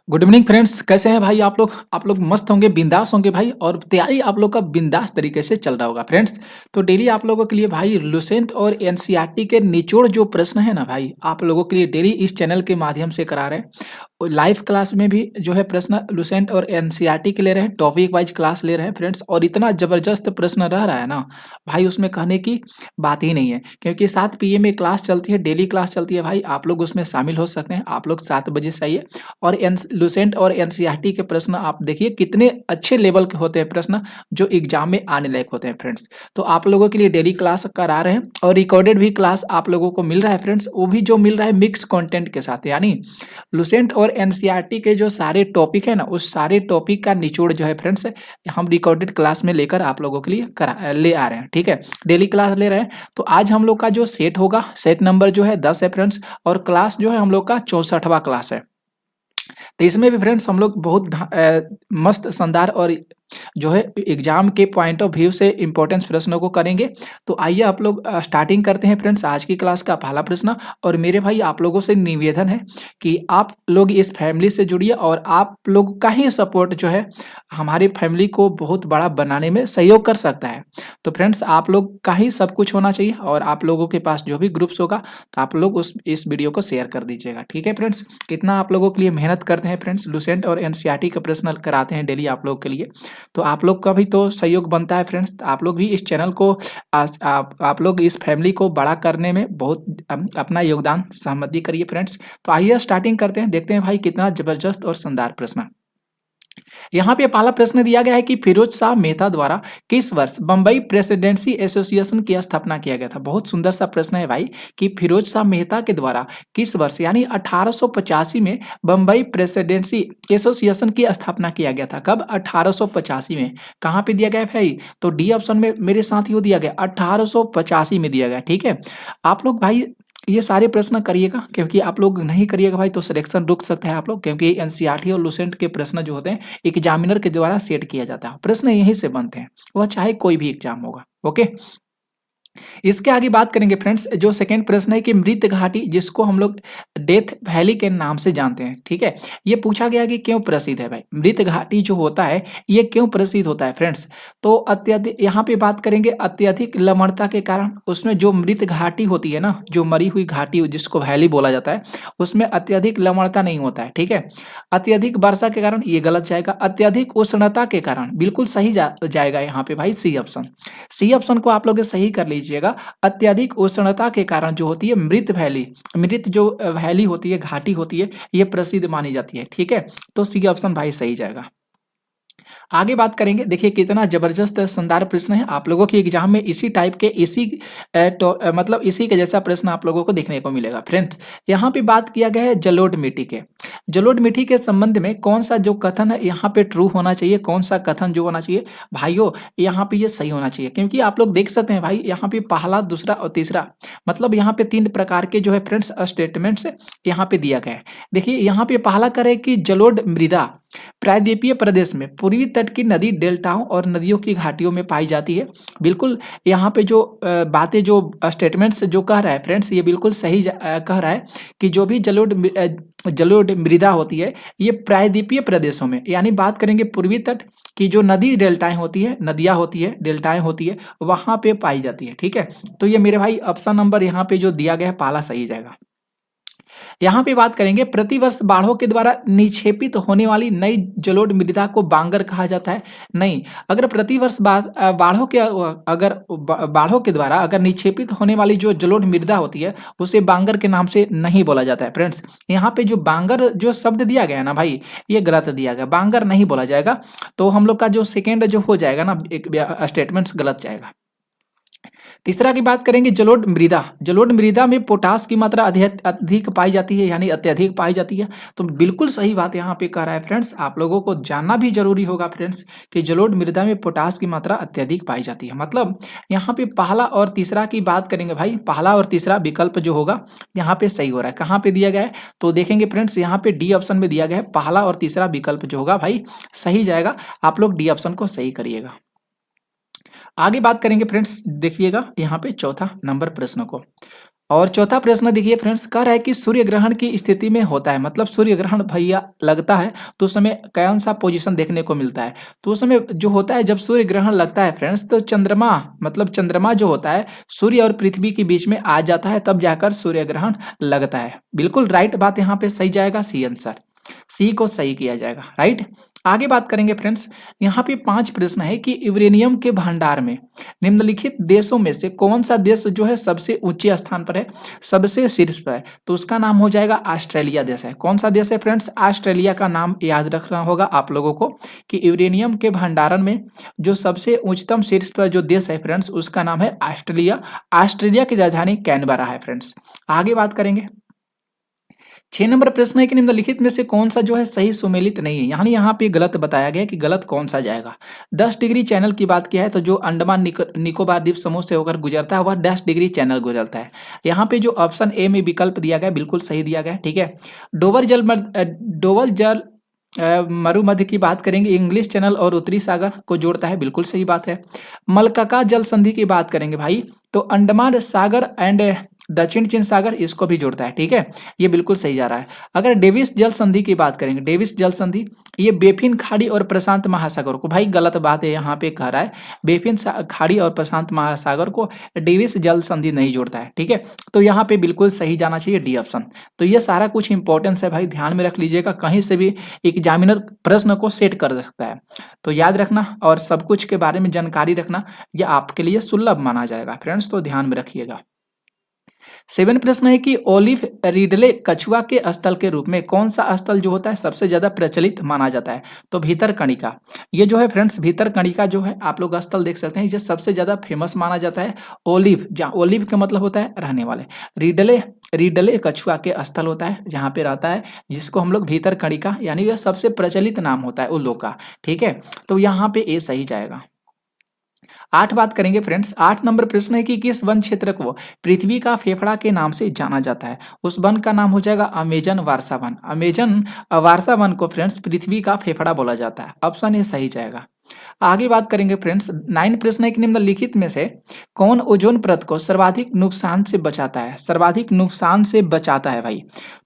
Good evening friends, कैसे हैं भाई आप लोग मस्त होंगे, बिंदास होंगे भाई। और तैयारी आप लोग का बिंदास तरीके से चल रहा होगा फ्रेंड्स। तो डेली आप लोगों के लिए भाई लुसेंट और एनसीईआरटी के निचोड़ जो प्रश्न है ना भाई, आप लोगों के लिए डेली इस चैनल के माध्यम से करा रहे हैं। और लाइव क्लास में भी जो है प्रश्न लुसेंट और एनसीईआरटी के ले रहे हैं, टॉपिक वाइज क्लास ले रहे हैं फ्रेंड्स। और इतना जबरदस्त प्रश्न रह रहा है ना भाई, उसमें कहने की बात ही नहीं है। क्योंकि 7 PM में क्लास चलती है, डेली क्लास चलती है भाई, आप लोग उसमें शामिल हो सकते हैं। आप लोग 7 बजे से आइए। और लुसेंट और एनसीईआरटी के प्रश्न आप देखिए कितने अच्छे लेवल के होते हैं प्रश्न, जो एग्जाम में आने लायक होते हैं फ्रेंड्स। तो आप लोगों के लिए डेली क्लास करा रहे हैं और रिकॉर्डेड भी क्लास आप लोगों को मिल रहा है फ्रेंड्स। वो भी जो मिल रहा है मिक्स कंटेंट के साथ, यानी लुसेंट और एनसीईआरटी के जो सारे टॉपिक है ना, उस सारे टॉपिक का निचोड़ जो है फ्रेंड्स, हम रिकॉर्डेड क्लास में लेकर आप लोगों के लिए ले आ रहे हैं। ठीक है, डेली क्लास ले रहे हैं। तो आज हम लोग का जो सेट होगा, सेट नंबर जो है 10 है फ्रेंड्स। और क्लास जो है हम लोग का 64वां क्लास है। तो इसमें भी फ्रेंड्स हम लोग बहुत मस्त शानदार और जो है एग्जाम के पॉइंट ऑफ व्यू से इंपॉर्टेंस प्रश्नों को करेंगे। तो आइए आप लोग स्टार्टिंग करते हैं फ्रेंड्स आज की क्लास का पहला प्रश्न। और मेरे भाई आप लोगों से निवेदन है कि आप लोग इस फैमिली से जुड़िए और आप लोग का ही सपोर्ट जो है हमारी फैमिली को बहुत बड़ा बनाने में सहयोग कर सकता है। तो फ्रेंड्स आप लोग का ही सब कुछ होना चाहिए। और आप लोगों के पास जो भी ग्रुप्स होगा तो आप लोग इस वीडियो को शेयर कर दीजिएगा। ठीक है फ्रेंड्स, कितना आप लोगों के लिए मेहनत करते हैं फ्रेंड्स, लुसेंट और एनसीईआरटी का प्रश्न कराते हैं डेली आप लोग के लिए। तो आप लोग का भी तो सहयोग बनता है फ्रेंड्स। आप लोग भी इस चैनल को आप लोग इस फैमिली को बड़ा करने में बहुत अपना योगदान सहमति करिए फ्रेंड्स। तो आइए स्टार्टिंग करते हैं, देखते हैं भाई कितना जबरदस्त और शानदार प्रश्न। यहाँ पे पहला प्रश्न दिया गया है कि फिरोज शाह मेहता द्वारा किस वर्ष बम्बई प्रेसिडेंसी एसोसिएशन की स्थापना किया गया था। बहुत सुंदर सा प्रश्न है भाई कि फिरोज शाह मेहता के द्वारा किस वर्ष यानी 1885 में बम्बई प्रेसिडेंसी एसोसिएशन की स्थापना किया गया था। कब? 1885 में। कहाँ पे दिया गया है भाई? तो डी ऑप्शन में मेरे साथ ही दिया गया, 1885 में दिया गया। ठीक है, आप लोग भाई ये सारे प्रश्न करिएगा, क्योंकि आप लोग नहीं करिएगा भाई तो सिलेक्शन रुक सकता है आप लोग। क्योंकि एनसीईआरटी और लुसेंट के प्रश्न जो होते हैं एग्जामिनर के द्वारा सेट किया जाता है, प्रश्न यहीं से बनते हैं, वह चाहे कोई भी एग्जाम होगा। ओके, इसके आगे बात करेंगे फ्रेंड्स। जो सेकंड प्रश्न है कि मृत घाटी, जिसको हम लोग डेथ वैली के नाम से जानते हैं, ठीक है, ये पूछा गया कि क्यों प्रसिद्ध है भाई। मृत घाटी जो होता है ये क्यों प्रसिद्ध होता है फ्रेंड्स? तो अत्यधिक यहाँ पे बात करेंगे अत्यधिक लवणता के कारण। उसमें जो मृत घाटी होती है ना, जो मरी हुई घाटी जिसको वैली बोला जाता है, उसमें अत्यधिक लवणता नहीं होता है। ठीक है, अत्यधिक वर्षा के कारण ये गलत जाएगा। अत्यधिक उष्णता के कारण बिल्कुल सही जाएगा यहाँ पे भाई सी ऑप्शन। सी ऑप्शन को आप लोग सही कर लीजिएगा। अत्यधिक उष्णता के कारण जो होती है मृत वैली, मृत जो वैली होती है, घाटी होती है, ये प्रसिद्ध मानी जाती है। ठीक है, तो सी ऑप्शन भाई सही जाएगा। आगे बात करेंगे, देखिए कितना जबरदस्त शानदार प्रश्न है। आप लोगों के एग्जाम में इसी टाइप के मतलब इसी के जैसा प्रश्न आप लोगों को देखने को मिलेगा फ्रेंड्स। यहाँ पे बात किया गया है जलोढ़ मिट्टी के। जलोढ़ मिट्टी के संबंध में कौन सा जो कथन है यहाँ पे ट्रू होना चाहिए, कौन सा कथन जो होना चाहिए भाइयों, यहाँ पे ये सही होना चाहिए। क्योंकि आप लोग देख सकते हैं भाई, यहाँ पे पहला, दूसरा और तीसरा, मतलब यहाँ पे 3 प्रकार के जो है फ्रेंड्स स्टेटमेंट्स यहाँ पे दिया गया है। देखिए यहाँ पे पहला करे कि जलोढ़ मृदा प्रायद्वीपीय प्रदेश में पूर्वी तट की नदी डेल्टाओं और नदियों की घाटियों में पाई जाती है। बिल्कुल यहाँ पे जो बातें, जो स्टेटमेंट्स जो कह रहा है फ्रेंड्स, ये बिल्कुल सही कह रहा है कि जो भी जलोढ़ मृदा होती है ये प्रायद्वीपीय प्रदेशों में, यानी बात करेंगे पूर्वी तट की जो नदी डेल्टाएं होती है, नदियां होती है, डेल्टाएं होती है, वहां पे पाई जाती है। ठीक है, तो ये मेरे भाई ऑप्शन नंबर यहाँ पे जो दिया गया है पहला सही जाएगा। यहाँ पे बात करेंगे प्रतिवर्ष बाढ़ों के द्वारा निक्षेपित होने वाली नई जलोढ़ मृदा को बांगर कहा जाता है। नहीं, अगर प्रतिवर्ष बाढ़ों के द्वारा अगर निक्षेपित होने वाली जो जलोढ़ मृदा होती है उसे बांगर के नाम से नहीं बोला जाता है फ्रेंड्स। यहाँ पे जो बांगर जो शब्द दिया गया है ना भाई, ये गलत दिया गया, बांगर नहीं बोला जाएगा। तो हम लोग का जो सेकेंड जो हो जाएगा ना, एक स्टेटमेंट गलत जाएगा। तीसरा की बात करेंगे जलोढ़ मृदा। जलोढ़ मृदा में पोटास की मात्रा अधिक पाई जाती है, यानी अत्यधिक पाई जाती है। तो बिल्कुल सही बात यहाँ पे कह रहा है फ्रेंड्स। आप लोगों को जानना भी जरूरी होगा फ्रेंड्स कि जलोढ़ मृदा में पोटास की मात्रा अत्यधिक पाई जाती है। मतलब यहाँ पे पहला और तीसरा की बात करेंगे भाई, पहला और तीसरा विकल्प जो होगा यहाँ पे सही हो रहा है। कहाँ पे दिया गया है तो देखेंगे फ्रेंड्स, यहाँ पे डी ऑप्शन में दिया गया है, पहला और तीसरा विकल्प जो होगा भाई सही जाएगा। आप लोग डी ऑप्शन को सही करिएगा। आगे बात करेंगे फ्रेंड्स, देखिएगा यहाँ पे चौथा नंबर प्रश्न को। और चौथा प्रश्न देखिए फ्रेंड्स, कह रहा है कि सूर्य ग्रहण की स्थिति में होता है, मतलब सूर्य ग्रहण भैया लगता है तो उस समय कौन सा पोजीशन देखने को मिलता है। तो उस समय जो होता है जब सूर्य ग्रहण लगता है फ्रेंड्स, तो चंद्रमा मतलब चंद्रमा जो होता है सूर्य और पृथ्वी के बीच में आ जाता है, तब जाकर सूर्य ग्रहण लगता है। बिल्कुल राइट बात यहाँ पे सही जाएगा, सी आंसर, सी को सही किया जाएगा, राइट। आगे बात करेंगे फ्रेंड्स, यहाँ पे 5 प्रश्न है कि यूरेनियम के भंडार में निम्नलिखित देशों में से कौन सा देश जो है सबसे ऊंचे स्थान पर है, सबसे शीर्ष पर है। तो उसका नाम हो जाएगा ऑस्ट्रेलिया देश है। कौन सा देश है फ्रेंड्स, ऑस्ट्रेलिया का नाम याद रखना होगा आप लोगों को कि यूरेनियम के भंडारण में जो सबसे उच्चतम शीर्ष पर जो देश है फ्रेंड्स, उसका नाम है ऑस्ट्रेलिया। ऑस्ट्रेलिया की राजधानी कैनबरा है फ्रेंड्स। आगे बात करेंगे, 6 नंबर प्रश्न है कि निम्नलिखित में से कौन सा जो है सही सुमेलित नहीं है, यानी यहाँ पे गलत बताया गया कि गलत कौन सा जाएगा। 10 डिग्री चैनल की बात किया है तो जो अंडमान निकोबार द्वीप समूह से होकर गुजरता है वह 10 डिग्री चैनल गुजरता है। यहाँ पे जो ऑप्शन ए में विकल्प दिया गया बिल्कुल सही दिया गया है, ठीक है। डोवल जल मरुमध्य की बात करेंगे, इंग्लिश चैनल और उत्तरी सागर को जोड़ता है, बिल्कुल सही बात है। मलक्का जल संधि की बात करेंगे भाई, तो अंडमान सागर एंड दक्षिण चीन सागर इसको भी जोड़ता है, ठीक है, ये बिल्कुल सही जा रहा है। अगर डेविस जल संधि की बात करेंगे, डेविस जल संधि ये बेफिन खाड़ी और प्रशांत महासागर को, भाई गलत बात है, यहाँ पे कह रहा है बेफिन खाड़ी और प्रशांत महासागर को डेविस जल संधि नहीं जोड़ता है, ठीक है। तो यहाँ पे बिल्कुल सही जाना चाहिए डी ऑप्शन। तो ये सारा कुछ इंपॉर्टेंस है भाई, ध्यान में रख लीजिएगा, कहीं से भी एग्जामिनर प्रश्न को सेट कर सकता है, तो याद रखना और सब कुछ के बारे में जानकारी रखना, यह आपके लिए सुलभ माना जाएगा फ्रेंड्स, तो ध्यान में रखिएगा। 7 प्रश्न है कि ओलिव रिडले कछुआ के स्थल के रूप में कौन सा स्थल जो होता है सबसे ज्यादा प्रचलित माना जाता है। तो भीतरकनिका, ये जो है फ्रेंड्स भीतरकनिका जो है आप लोग स्थल देख सकते हैं, ये सबसे ज्यादा फेमस माना जाता है। ओलिव, जहाँ ओलिव का मतलब होता है रहने वाले, रिडले रिडले कछुआ के स्थल होता है जहाँ पे रहता है, जिसको हम लोग भीतरकनिका, यानी यह सबसे प्रचलित नाम होता है उल्लू का, ठीक है। तो यहाँ पे ए सही जाएगा। 8 बात करेंगे फ्रेंड्स, 8 नंबर प्रश्न है कि किस वन क्षेत्र को पृथ्वी का फेफड़ा के नाम से जाना जाता है। उस वन का नाम हो जाएगा अमेजन वारसा वन। अमेजन वारसा वन को फ्रेंड्स पृथ्वी का फेफड़ा बोला जाता है, ऑप्शन ए सही जाएगा। आगे बात करेंगे फ्रेंड्स, 9 प्रश्न है कि निम्नलिखित में से कौन ओजोन परत को सर्वाधिक नुकसान से बचाता है, सर्वाधिक नुकसान से बचाता है भाई।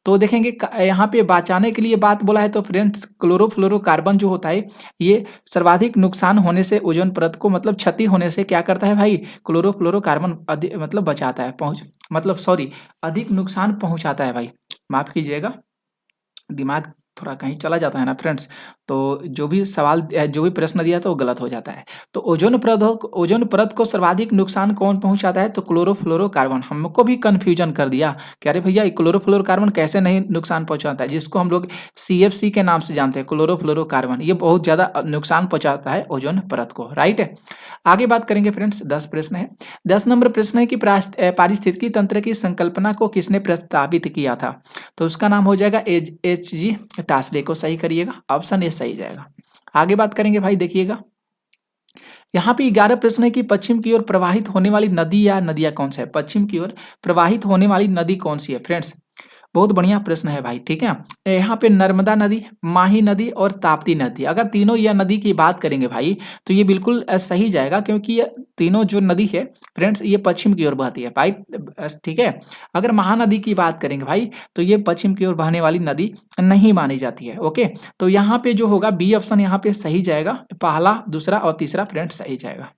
तो देखेंगे यहाँ पे बचाने के लिए बात बोला है, तो फ्रेंड्स क्लोरोफ्लोरोकार्बन जो होता है ये सर्वाधिक नुकसान होने से, ओजोन परत को मतलब क्षति होने से क्या करता है भाई, क्लोरोफ्लोरोकार्बन मतलब बचाता है, अधिक नुकसान पहुंचाता है भाई, माफ कीजिएगा, दिमाग थोड़ा कहीं चला जाता है ना फ्रेंड्स, तो जो भी सवाल जो भी प्रश्न दिया था वो गलत हो जाता है। तो ओजोन परत को सर्वाधिक नुकसान कौन पहुंचाता है, तो क्लोरोफ्लोरोकार्बन। हमको भी कंफ्यूजन कर दिया कि अरे भैया क्लोरोफ्लोरोकार्बन कैसे नहीं नुकसान पहुंचाता है, जिसको हम लोग CFC के नाम से जानते हैं, क्लोरोफ्लोरोकार्बन, ये बहुत ज्यादा नुकसान पहुंचाता है ओजोन परत को, राइट है। आगे बात करेंगे फ्रेंड्स, 10 प्रश्न है। 10 नंबर प्रश्न है कि पारिस्थितिकी तंत्र की संकल्पना को किसने प्रस्तावित किया था। तो उसका नाम हो जाएगा HG टासले को सही करिएगा, ऑप्शन ए सही जाएगा। आगे बात करेंगे भाई, देखिएगा यहाँ पे 11 प्रश्न है कि पश्चिम की ओर प्रवाहित होने वाली नदी या नदियां कौन सी है। पश्चिम की ओर प्रवाहित होने वाली नदी कौन सी है फ्रेंड्स, बहुत बढ़िया प्रश्न है भाई, ठीक है। यहाँ पे नर्मदा नदी, माही नदी और ताप्ती नदी, अगर तीनों यह नदी की बात करेंगे भाई तो ये बिल्कुल सही जाएगा, क्योंकि ये तीनों जो नदी है फ्रेंड्स ये पश्चिम की ओर बहती है भाई, ठीक है। अगर महानदी की बात करेंगे भाई तो ये पश्चिम की ओर बहने वाली नदी नहीं मानी जाती है, ओके। तो यहाँ पे जो होगा बी ऑप्शन यहाँ पे सही जाएगा, पहला, दूसरा और तीसरा फ्रेंड्स सही जाएगा।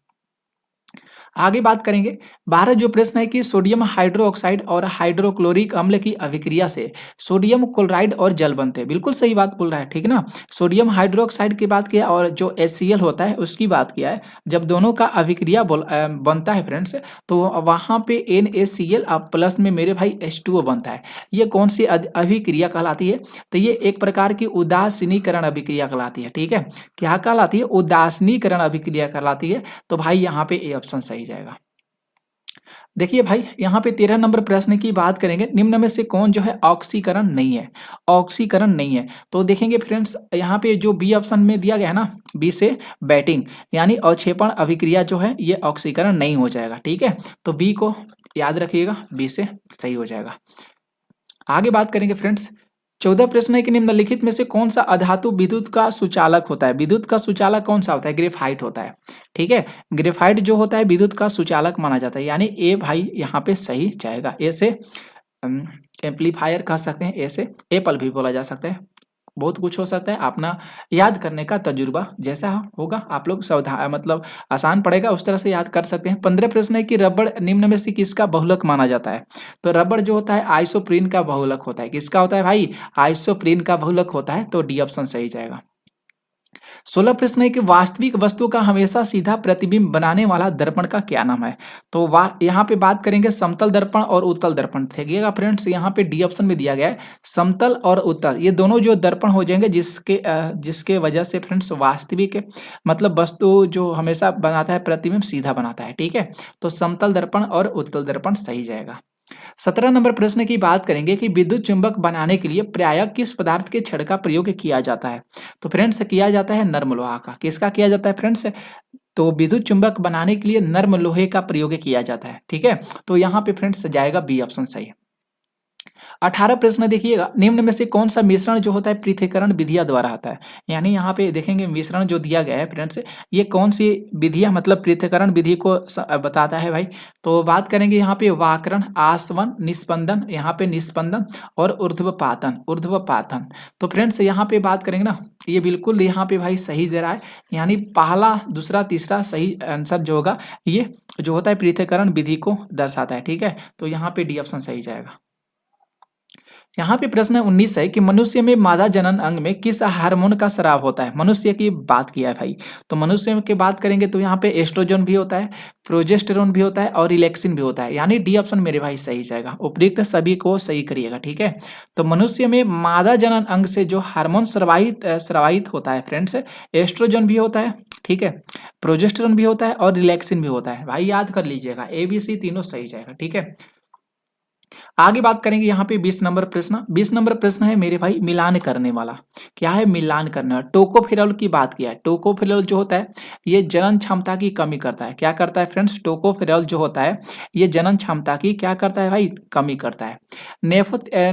आगे बात करेंगे, 12 जो प्रश्न है कि सोडियम हाइड्रोक्साइड और हाइड्रोक्लोरिक अम्ल की अभिक्रिया से सोडियम क्लोराइड और जल बनते हैं, बिल्कुल सही बात बोल रहा है, ठीक ना। सोडियम हाइड्रोक्साइड की बात किया और जो HCl होता है उसकी बात किया है, जब दोनों का अभिक्रिया बनता है फ्रेंड्स तो वहां पे NaCl प्लस में मेरे भाई H2O बनता है। ये कौन सी अभिक्रिया कहलाती है, तो ये एक प्रकार की उदासीनीकरण अभिक्रिया कहलाती है, ठीक है। क्या कहलाती है, उदासीनीकरण अभिक्रिया कहलाती है। तो भाई यहाँ पे ए ऑप्शन सही जाएगा। देखिए भाई यहाँ पे 13 नंबर प्रश्न की बात करेंगे, निम्न में से कौन जो है ऑक्सीकरण नहीं है, ऑक्सीकरण नहीं है। तो देखेंगे फ्रेंड्स यहाँ पे जो बी ऑप्शन में दिया गया है ना, बी से बैटिंग, यानी अवक्षेपण अभिक्रिया जो है ये ऑक्सीकरण नहीं हो जाएगा, ठीक है। तो बी को याद रखिएगा, बी से सही हो जाएगा। आगे बात करेंगे फ्रेंड्स, 14 प्रश्न है कि निम्नलिखित में से कौन सा अधातु विद्युत का सुचालक होता है। विद्युत का सुचालक कौन सा होता है? ग्रेफाइट होता है। ठीक है, ग्रेफाइट जो होता है विद्युत का सुचालक माना जाता है, यानी ए भाई यहाँ पे सही जाएगा। ए से एम्पलीफायर कह सकते हैं, ए से एप्पल भी बोला जा सकता है। बहुत कुछ हो सकता है, अपना याद करने का तजुर्बा जैसा होगा आप लोग सावधान मतलब आसान पड़ेगा उस तरह से याद कर सकते हैं। 15 प्रश्न है कि रबड़ निम्न में से किसका बहुलक माना जाता है। तो रबड़ जो होता है आइसोप्रीन का बहुलक होता है। किसका होता है भाई? आइसोप्रीन का बहुलक होता है, तो डी ऑप्शन सही जाएगा। 16 प्रश्न है कि वास्तविक वस्तु का हमेशा सीधा प्रतिबिंब बनाने वाला दर्पण का क्या नाम है। तो यहाँ पे बात करेंगे समतल दर्पण और उत्तल दर्पण। देखिएगा फ्रेंड्स, यहाँ पे डी ऑप्शन में दिया गया है समतल और उत्तल, ये दोनों जो दर्पण हो जाएंगे जिसके वजह से फ्रेंड्स वास्तविक मतलब वस्तु जो हमेशा बनाता है प्रतिबिंब सीधा बनाता है। ठीक है, तो समतल दर्पण और उत्तल दर्पण सही जाएगा। 17 नंबर प्रश्न की बात करेंगे कि विद्युत चुंबक बनाने के लिए प्रायः किस पदार्थ के छड़ का प्रयोग किया जाता है। तो फ्रेंड्स किया जाता है नर्म लोहा का। किसका किया जाता है फ्रेंड्स? तो विद्युत चुंबक बनाने के लिए नर्म लोहे का प्रयोग किया जाता है। ठीक है, तो यहाँ पे फ्रेंड्स जाएगा बी ऑप्शन सही। 18 प्रश्न देखिएगा, निम्न में से कौन सा मिश्रण जो होता है पृथक्करण विधिया द्वारा आता है। यानी यहाँ पे देखेंगे मिश्रण जो दिया गया है फ्रेंड्स, ये कौन सी विधिया मतलब पृथक्करण विधि को बताता है भाई। तो बात करेंगे यहाँ पे वाकरण, आसवन, निस्पंदन, यहाँ पे निस्पंदन और ऊर्ध्वपातन। तो फ्रेंड्स यहाँ पे बात करेंगे ना, ये बिल्कुल यहाँ पे भाई सही दे रहा है, यानी पहला दूसरा तीसरा सही आंसर जो होगा ये जो होता है पृथक्करण विधि को दर्शाता है। ठीक है, तो यहाँ पे डी ऑप्शन सही जाएगा। यहाँ पे प्रश्न 19 है कि मनुष्य में मादा जनन अंग में किस हार्मोन का स्राव होता है। मनुष्य की बात किया है भाई, तो मनुष्य की बात करेंगे तो यहाँ पे एस्ट्रोजन भी होता है, प्रोजेस्टेरोन भी होता है और रिलैक्सिन भी होता है, यानी डी ऑप्शन मेरे भाई सही जाएगा। उपयुक्त सभी को सही करिएगा। ठीक है, तो मनुष्य में मादा जनन अंग से जो हार्मोन स्रावित होता है फ्रेंड्स, एस्ट्रोजन भी होता है, ठीक है, प्रोजेस्टेरोन भी होता है और रिलैक्सिन भी होता है। भाई याद कर लीजिएगा, ए बी सी तीनों सही जाएगा। ठीक है, आगे बात करेंगे यहाँ पे 20 नंबर प्रश्न। 20 नंबर प्रश्न है मेरे भाई मिलान करने वाला। क्या है मिलान करने वाला? टोकोफेरॉल की बात किया है। टोकोफेरॉल जो होता है ये जनन क्षमता की कमी करता है। क्या करता है फ्रेंड्स? टोकोफेरॉल जो होता है ये जनन क्षमता की क्या करता है भाई? कमी करता है।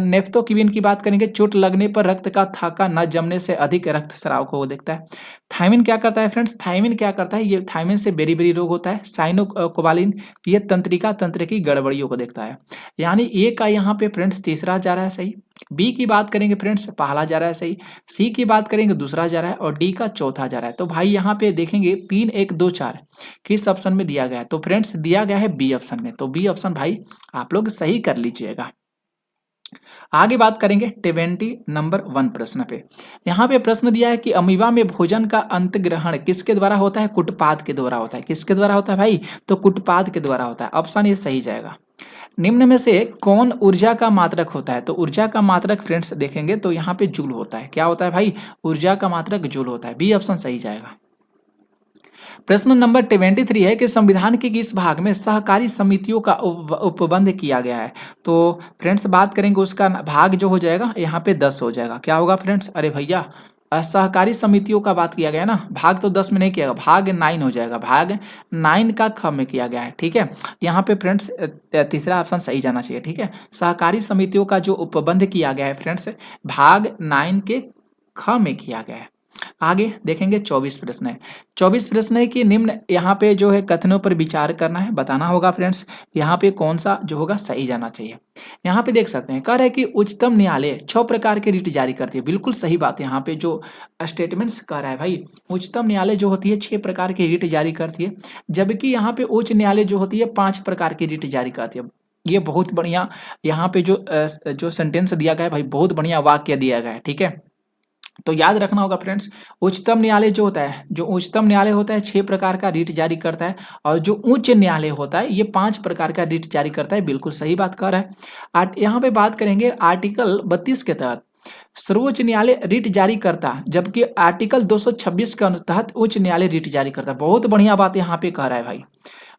नेफ्थोक्विन की बात करेंगे, चोट लगने पर रक्त का थाका न जमने से अधिक रक्तस्राव को देखता है। थायमिन क्या करता है फ्रेंड्स? थायमिन क्या करता है? ये थायमिन से बेरी रोग होता है। साइनोकोबालिन ये तंत्रिका तंत्र की गड़बड़ियों को देखता है। यानी ए का यहाँ पे फ्रेंड्स तीसरा जा रहा है सही, बी की बात करेंगे फ्रेंड्स पहला जा रहा है सही, सी की बात करेंगे दूसरा जा रहा है और डी का चौथा जा रहा है। तो भाई यहाँ पे देखेंगे 3 1 2 4 किस ऑप्शन में दिया गया है? तो फ्रेंड्स दिया गया है बी ऑप्शन में। तो बी ऑप्शन भाई आप लोग सही कर लीजिएगा। आगे बात करेंगे 20 नंबर 1 प्रश्न पे। यहाँ पे प्रश्न दिया है कि अमीबा में भोजन का अंतग्रहण किसके द्वारा होता है? कुटपाद के द्वारा होता है। किसके द्वारा होता है भाई? तो कुटपाद के द्वारा होता है। ऑप्शन ये सही जाएगा। निम्न में से कौन ऊर्जा का मात्रक होता है? तो ऊर्जा का मात्रक फ्रेंड्स देखेंगे तो यहाँ पे जूल होता है। क्या होता है भाई? ऊर्जा का मात्रक जूल होता है। बी ऑप्शन सही जाएगा। प्रश्न नंबर 23 है कि संविधान के किस भाग में सहकारी समितियों का उपबंध किया गया है? तो फ्रेंड्स बात करेंगे उसका भाग जो हो जाएगा यहाँ पे 10 हो जाएगा। क्या होगा फ्रेंड्स? अरे भैया सहकारी समितियों का बात किया गया ना, भाग तो 10 में नहीं किया गया, भाग 9 हो जाएगा। भाग 9 का ख में किया गया है। ठीक है, यहाँ पे फ्रेंड्स तीसरा ऑप्शन सही जाना चाहिए। ठीक है, सहकारी समितियों का जो उपबंध किया गया है फ्रेंड्स भाग 9 के ख में किया गया है। आगे देखेंगे 24 प्रश्न है। 24 प्रश्न है कि निम्न यहाँ पे जो है कथनों पर विचार करना है, बताना होगा फ्रेंड्स यहाँ पे कौन सा जो होगा सही जाना चाहिए। यहाँ पे देख सकते हैं कह रहे हैं कि उच्चतम न्यायालय 6 प्रकार के रिट जारी करती है। बिल्कुल सही बात है। यहाँ पे जो स्टेटमेंट्स कह रहा है भाई उच्चतम न्यायालय जो होती है 6 प्रकार की रिट जारी करती है, जबकि यहाँ पे उच्च न्यायालय जो होती है 5 प्रकार की रिट जारी करती है। ये बहुत बढ़िया यहाँ पे जो सेंटेंस दिया गया है भाई, बहुत बढ़िया वाक्य दिया गया है। ठीक है, तो याद रखना होगा फ्रेंड्स, उच्चतम न्यायालय जो होता है, जो उच्चतम न्यायालय होता है 6 प्रकार का रिट जारी करता है, और जो उच्च न्यायालय होता है ये 5 प्रकार का रिट जारी करता है। बिल्कुल सही बात कर रहा है। यहाँ पे बात करेंगे आर्टिकल 32 के तहत सर्वोच्च न्यायालय रिट जारी करता, जबकि आर्टिकल 226 के तहत उच्च न्यायालय रिट जारी करता। बहुत बढ़िया बात यहाँ पे कह रहा है भाई।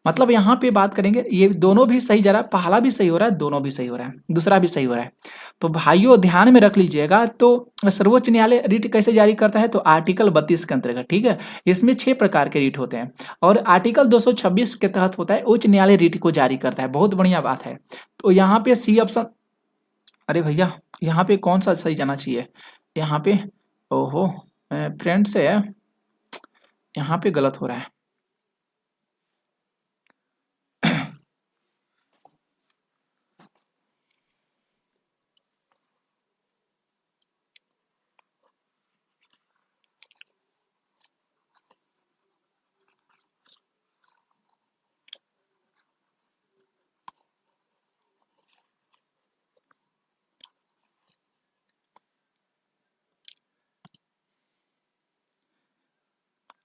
मतलब यहाँ पे बात करेंगे ये दोनों भी सही जा रहा है, पहला भी सही हो रहा है, दोनों भी सही हो रहा है, दूसरा भी सही हो रहा है। तो भाइयों ध्यान में रख लीजिएगा। तो सर्वोच्च न्यायालय रिट कैसे जारी करता है? तो आर्टिकल 32 के अंतर्गत। ठीक है, इसमें 6 प्रकार के रिट होते हैं और आर्टिकल 226 के तहत होता है उच्च न्यायालय रिट को जारी करता है। बहुत बढ़िया बात है। तो यहाँ पे सी ऑप्शन, अरे भैया यहाँ पे कौन सा सही जाना चाहिए यहाँ पे? ओहो फ्रेंड्स है, यहाँ पे गलत हो रहा है।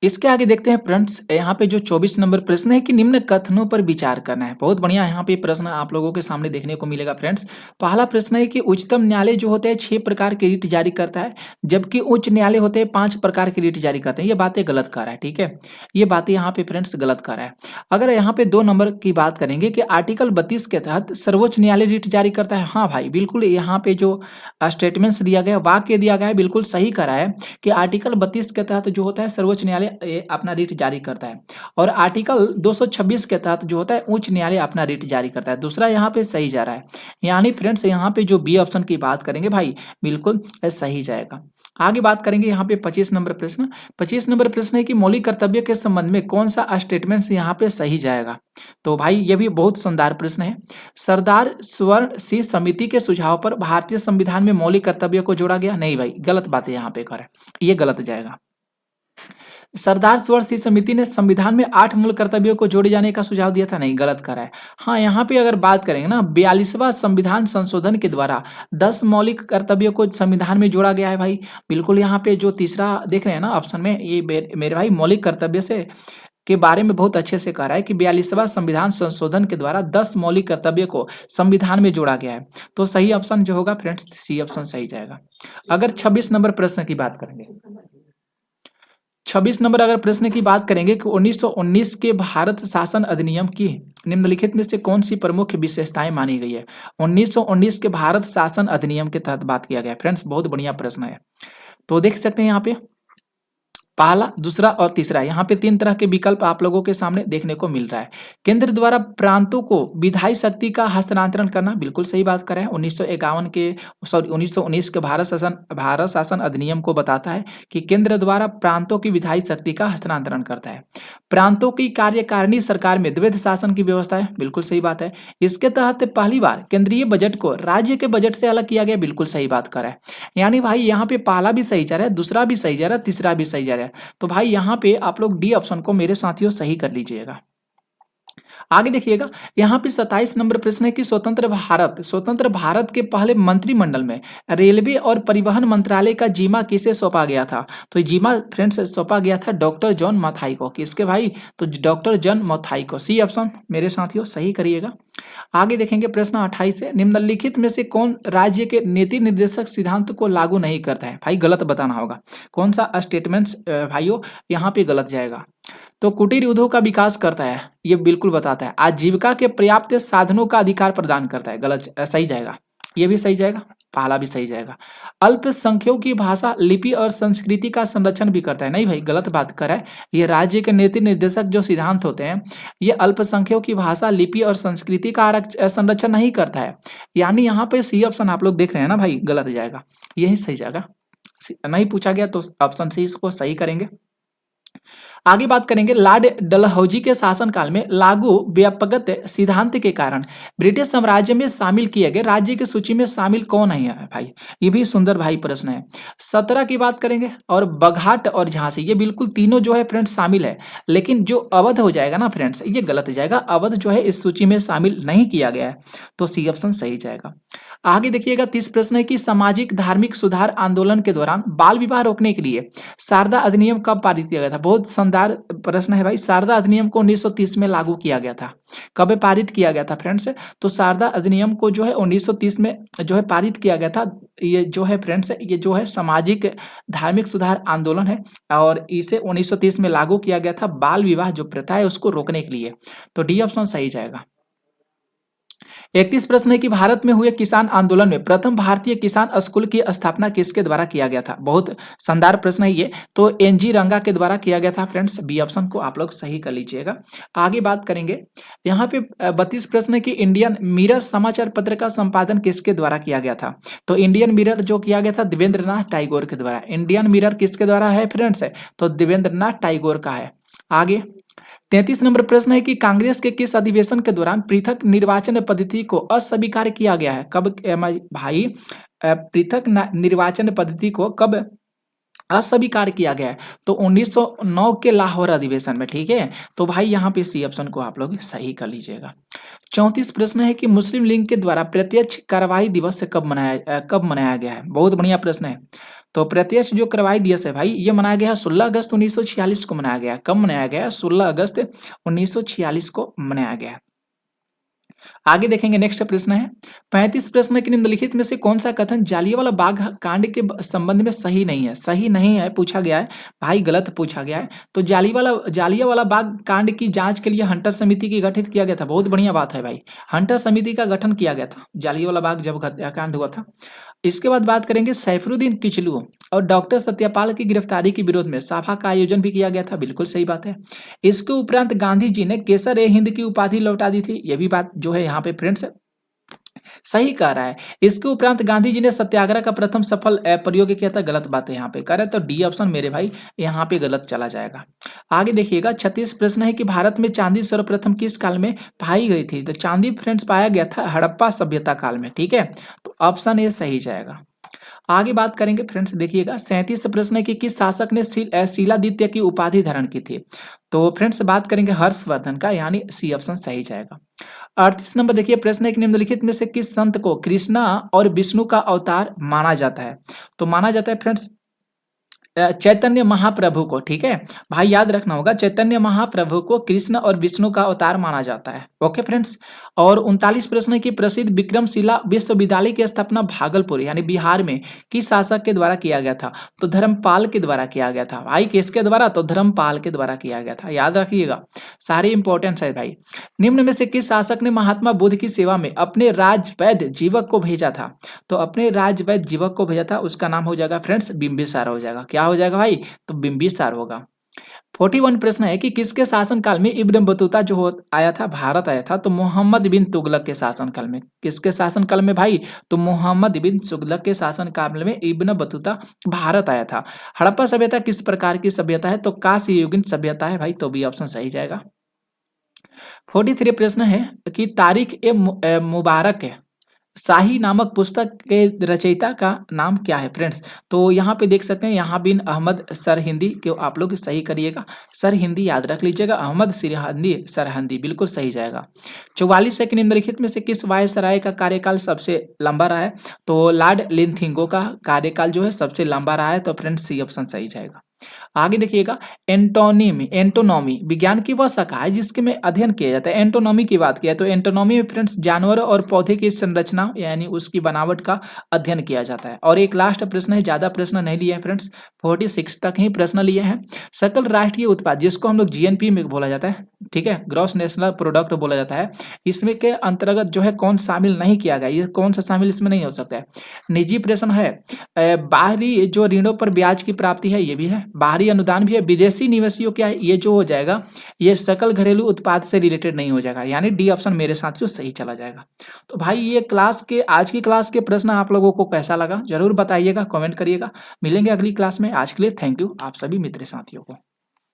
इसके आगे देखते हैं फ्रेंड्स, यहाँ पे जो 24 नंबर प्रश्न है कि निम्न कथनों पर विचार करना है। बहुत बढ़िया यहाँ पे प्रश्न आप लोगों के सामने देखने को मिलेगा फ्रेंड्स। पहला प्रश्न है कि उच्चतम न्यायालय जो होते हैं 6 प्रकार के रिट जारी करता है, जबकि उच्च न्यायालय होते हैं 5 प्रकार के रिट जारी करते हैं। ये बातें गलत कर रहा है, ठीक है, ये बातें यहाँ पे फ्रेंड्स गलत कर रहा है। अगर यहाँ पे 2 नंबर की बात करेंगे कि आर्टिकल 32 के तहत सर्वोच्च न्यायालय रिट जारी करता है, हाँ भाई बिल्कुल यहाँ पे जो स्टेटमेंट्स दिया गया, वाक्य दिया गया है, बिल्कुल सही करा है कि आर्टिकल 32 के तहत जो होता है सर्वोच्च न्यायालय अपना रिट जारी करता है, और आर्टिकल 226 के तहत जो होता है उच्च न्यायालय अपना रिट जारी करता है। दूसरा यहाँ पे सही जा रहा है, यानी फ्रेंड्स यहाँ पे जो बी ऑप्शन की बात करेंगे भाई बिल्कुल सही जाएगा। आगे बात करेंगे यहाँ पे 25 नंबर प्रश्न। 25 नंबर प्रश्न है कि मौलिक कर्तव्य के संबंध में कौन सा स्टेटमेंट यहाँ पे सही जाएगा? तो भाई ये भी बहुत शानदार प्रश्न है। सरदार स्वर्ण सिंह समिति के सुझाव पर भारतीय संविधान में मौलिक कर्तव्य को जोड़ा गया? नहीं भाई, गलत बात है यहाँ पे कर, ये गलत जाएगा। सरदार स्वर्ण सिंह समिति ने संविधान में 8 मूल कर्तव्यों को जोड़े जाने का सुझाव दिया था? नहीं, गलत करा है। हाँ, यहाँ पे अगर बात करेंगे ना 42वां संविधान संशोधन के द्वारा 10 मौलिक कर्तव्यों को संविधान में जोड़ा गया है भाई। बिल्कुल यहाँ पे जो तीसरा देख रहे हैं ना ऑप्शन में, ये मेरे भाई मौलिक कर्तव्य से के बारे में बहुत अच्छे से कह रहा है कि 42वां संविधान संशोधन के द्वारा 10 मौलिक कर्तव्य को संविधान में जोड़ा गया है। तो सही ऑप्शन जो होगा फ्रेंड्स सी ऑप्शन सही जाएगा। अगर 26 नंबर प्रश्न की बात करेंगे, 26 नंबर अगर प्रश्न की बात करेंगे कि 1919 के भारत शासन अधिनियम की निम्नलिखित में से कौन सी प्रमुख विशेषताएं मानी गई है? 1919 के भारत शासन अधिनियम के तहत बात किया गया फ्रेंड्स, बहुत बढ़िया प्रश्न है। तो देख सकते हैं यहाँ पे पहला, दूसरा और तीसरा, यहाँ पे 3 तरह के विकल्प आप लोगों के सामने देखने को मिल रहा है। केंद्र द्वारा प्रांतों को विधायी शक्ति का हस्तांतरण करना, बिल्कुल सही बात कर रहे हैं। 1919 के भारत शासन अधिनियम को बताता है कि केंद्र द्वारा प्रांतों की विधायी शक्ति का हस्तांतरण करता है। प्रांतों की कार्यकारिणी सरकार में द्वैध शासन की व्यवस्था है, बिल्कुल सही बात है। इसके तहत पहली बार केंद्रीय बजट को राज्य के बजट से अलग किया गया, बिल्कुल सही बात कर रहा है। यानी भाई यहाँ पे पहला भी सही जा रहा है, दूसरा भी सही जा रहा है, तीसरा भी सही जा रहा है। तो भाई यहाँ पे आप लोग डी ऑप्शन को मेरे साथियों सही कर लीजिएगा। आगे देखिएगा, यहाँ पे 27 नंबर प्रश्न है कि स्वतंत्र भारत के पहले मंत्रिमंडल में रेलवे और परिवहन मंत्रालय का जिम्मा किसे सौंपा गया था? तो जिम्मा फ्रेंड्स सौंपा गया था डॉक्टर जॉन मथाई को। किसके भाई? तो डॉक्टर जॉन मथाई को। सी ऑप्शन मेरे साथियों सही करिएगा। आगे देखेंगे प्रश्न 28 है, निम्नलिखित में से कौन राज्य के नीति निर्देशक सिद्धांत को लागू नहीं करता है? भाई गलत बताना होगा, कौन सा स्टेटमेंट्स भाइयों यहाँ पे गलत जाएगा। तो कुटीर उद्योग का विकास करता है, ये बिल्कुल बताता है। आजीविका के पर्याप्त साधनों का अधिकार प्रदान करता है, गलत सही जाएगा, ये भी सही जाएगा, पहला भी सही जाएगा। अल्पसंख्यकों की भाषा, लिपि और संस्कृति का संरक्षण भी करता है, नहीं भाई गलत बात कर रहा है। ये राज्य के नीति निर्देशक जो सिद्धांत होते हैं, ये अल्पसंख्यकों की भाषा, लिपि और संस्कृति का संरक्षण नहीं करता है। यानी यहाँ पे सी ऑप्शन आप लोग देख रहे हैं ना भाई, गलत जाएगा, यही सही जाएगा। नहीं पूछा गया तो ऑप्शन सी इसको सही करेंगे। आगे बात करेंगे, लॉर्ड डलहौजी के शासनकाल में लागू व्यापकत सिद्धांत के कारण ब्रिटिश साम्राज्य में शामिल किए गए राज्य की सूची में शामिल कौन नहीं है? भाई ये भी सुंदर भाई प्रश्न है। 17 की बात करेंगे, और बघाट और झांसी, ये बिल्कुल तीनों जो है फ्रेंड्स शामिल है, लेकिन जो अवध हो जाएगा ना फ्रेंड्स, ये गलत जाएगा। अवध जो है इस सूची में शामिल नहीं किया गया है, तो सी ऑप्शन सही जाएगा। आगे देखिएगा, 30 प्रश्न है कि सामाजिक धार्मिक सुधार आंदोलन के दौरान बाल विवाह रोकने के लिए शारदा अधिनियम कब पारित किया गया था? बहुत शानदार प्रश्न है भाई। शारदा अधिनियम को 1930 में लागू किया गया था। कब पारित किया गया था फ्रेंड्स? तो शारदा अधिनियम को जो है 1930 में जो है पारित किया गया था। ये जो है फ्रेंड्स, ये जो है सामाजिक धार्मिक सुधार आंदोलन है, और इसे 1930 में लागू किया गया था बाल विवाह जो प्रथा है उसको रोकने के लिए। तो डी ऑप्शन सही जाएगा। 31 प्रश्न है कि भारत में हुए किसान आंदोलन में प्रथम भारतीय किसान स्कूल की स्थापना किसके द्वारा किया गया था? बहुत शानदार प्रश्न है ये। तो एनजी रंगा के द्वारा किया गया था फ्रेंड्स। बी ऑप्शन को आप लोग सही कर लीजिएगा। आगे बात करेंगे, यहाँ पे 32 प्रश्न है कि इंडियन मिरर समाचार पत्र का संपादन किसके द्वारा किया गया था? तो इंडियन मिरर जो किया गया था देवेंद्रनाथ टैगोर के द्वारा। इंडियन मिरर किसके द्वारा है फ्रेंड्स? तो देवेंद्रनाथ टैगोर का है। आगे 33 नंबर प्रश्न है कि कांग्रेस के किस अधिवेशन के दौरान पृथक निर्वाचन पद्धति को अस्वीकार किया गया है? कब भाई पृथक निर्वाचन पद्धति को कब अस्वीकार किया गया है? तो 1909 के लाहौर अधिवेशन में। ठीक है, तो भाई यहाँ पे सी ऑप्शन को आप लोग सही कर लीजिएगा। 34 प्रश्न है कि मुस्लिम लीग के द्वारा प्रत्यक्ष कार्रवाई दिवस से कब मनाया गया है? बहुत बढ़िया प्रश्न है। तो प्रत्यक्ष जो कार्रवाई दिवस है भाई, ये मनाया गया 16 अगस्त 1946 को मनाया गया। कब मनाया गया? 16 अगस्त 1946 को मनाया गया। आगे देखेंगे, नेक्स्ट प्रश्न है 35 प्रश्न के निम्नलिखित में से कौन सा कथन जालियांवाला बाग कांड के संबंध में सही नहीं है? सही नहीं है पूछा गया है भाई, गलत पूछा गया है। तो जालियांवाला बाग कांड की जांच के लिए हंटर समिति की गठित किया गया था। बहुत बढ़िया बात है भाई, हंटर समिति का गठन किया गया था जालियांवाला बाग जब हत्याकांड हुआ था। इसके बाद बात करेंगे सैफुद्दीन किचलू और डॉक्टर सत्यपाल की गिरफ्तारी के विरोध में सभा का आयोजन भी किया गया था। बिल्कुल सही बात है। इसके उपरांत गांधी जी ने केसर ए हिंद की उपाधि लौटा दी थी। यह भी बात जो है यहाँ पे फ्रेंड्स सही कह रहा है। इसके उपरांत गांधी जी ने सत्याग्रह का प्रथम सफल प्रयोग किया था। गलत बात है यहाँ पे कह रहे, तो डी ऑप्शन मेरे भाई यहाँ पे गलत चला जाएगा। आगे देखिएगा 36 प्रश्न है कि भारत में चांदी सर्वप्रथम किस काल में पाई गई थी? तो चांदी फ्रेंड्स पाया गया था हड़प्पा सभ्यता काल में। ठीक है, तो ऑप्शन ए सही जाएगा। आगे बात करेंगे फ्रेंड्स, देखिएगा 37 प्रश्न है कि किस शासक ने शिलादित्य की उपाधि धारण की थी? तो फ्रेंड्स बात करेंगे हर्षवर्धन का, यानी सी ऑप्शन सही जाएगा। 38 नंबर देखिए प्रश्न है कि निम्नलिखित में से किस संत को कृष्णा और विष्णु का अवतार माना जाता है? तो माना जाता है फ्रेंड्स चैतन्य महाप्रभु को। ठीक है भाई, याद रखना होगा चैतन्य महाप्रभु को कृष्ण और विष्णु का अवतार माना जाता है। Okay friends. और 39 प्रश्न की प्रसिद्ध विक्रमशिला विश्वविद्यालय की स्थापना भागलपुर यानी बिहार में किस शासक के द्वारा किया गया था? तो धर्मपाल के द्वारा किया गया था भाई। किसके द्वारा? तो धर्मपाल के द्वारा किया गया था। याद रखिएगा, सारे इंपॉर्टेंट है भाई। निम्न में से किस शासक ने महात्मा बुद्ध की सेवा में अपने राजवैद्य जीवक को भेजा था? तो अपने राजवैद्य जीवक को भेजा था, उसका नाम हो जाएगा फ्रेंड्स बिंबिसार हो जाएगा। क्या हो जाएगा भाई? तो बिंबिसार होगा। 41 प्रश्न है कि किसके शासनकाल में इब्न बतूता जो आया था, भारत आया था? तो मोहम्मद बिन तुगलक के शासनकाल में। किसके शासनकाल में भाई? तो मोहम्मद बिन तुगलक के शासनकाल में इब्न बतूता भारत आया था। हड़प्पा सभ्यता किस प्रकार की सभ्यता है? तो कांस्य युगीन सभ्यता है भाई, तो बी ऑप्शन सही जाएगा। 43 प्रश्न है कि तारिक ए मुबारक है शाही नामक पुस्तक के रचयिता का नाम क्या है फ्रेंड्स? तो यहाँ पे देख सकते हैं यहाँ बिन अहमद सरहिंदी के आप लोग सही करिएगा। सरहिंदी याद रख लीजिएगा, अहमद सरहिंदी बिल्कुल सही जाएगा। 44 है कि निम्नलिखित में से किस वायसराय का कार्यकाल सबसे लंबा रहा है? तो लॉर्ड लिनथिंगो का कार्यकाल जो है सबसे लंबा रहा है, तो फ्रेंड्स सी ऑप्शन सही जाएगा। आगे देखिएगा एंटोनॉमी विज्ञान की वह शाखा है जिसके में अध्ययन किया जाता है। एंटोनॉमी की बात किया तो एंटोनॉमी में फ्रेंड्स जानवर और पौधे की संरचना यानी उसकी बनावट का अध्ययन किया जाता है। और एक लास्ट प्रश्न है, ज्यादा प्रश्न नहीं लिए हैं फ्रेंड्स, 46 तक ही प्रश्न लिए हैं। सकल राष्ट्रीय उत्पाद जिसको हम लोग जीएनपी में बोला जाता है, ठीक है, ग्रॉस नेशनल प्रोडक्ट बोला जाता है, इसमें के अंतर्गत जो है कौन शामिल नहीं किया गया? ये कौन सा शामिल इसमें नहीं हो सकता है? निजी प्रश्न है, बाहरी जो ऋणों पर ब्याज की प्राप्ति है ये भी है, बाहरी अनुदान भी है, विदेशी निवेशियों क्या है ये जो हो जाएगा ये सकल घरेलू उत्पाद से रिलेटेड नहीं हो जाएगा, यानी डी ऑप्शन मेरे साथ जो सही चला जाएगा। तो भाई ये आज की क्लास के प्रश्न आप लोगों को कैसा लगा जरूर बताइएगा, कमेंट करिएगा। मिलेंगे अगली क्लास में। आज के लिए थैंक यू आप सभी मित्र साथियों को।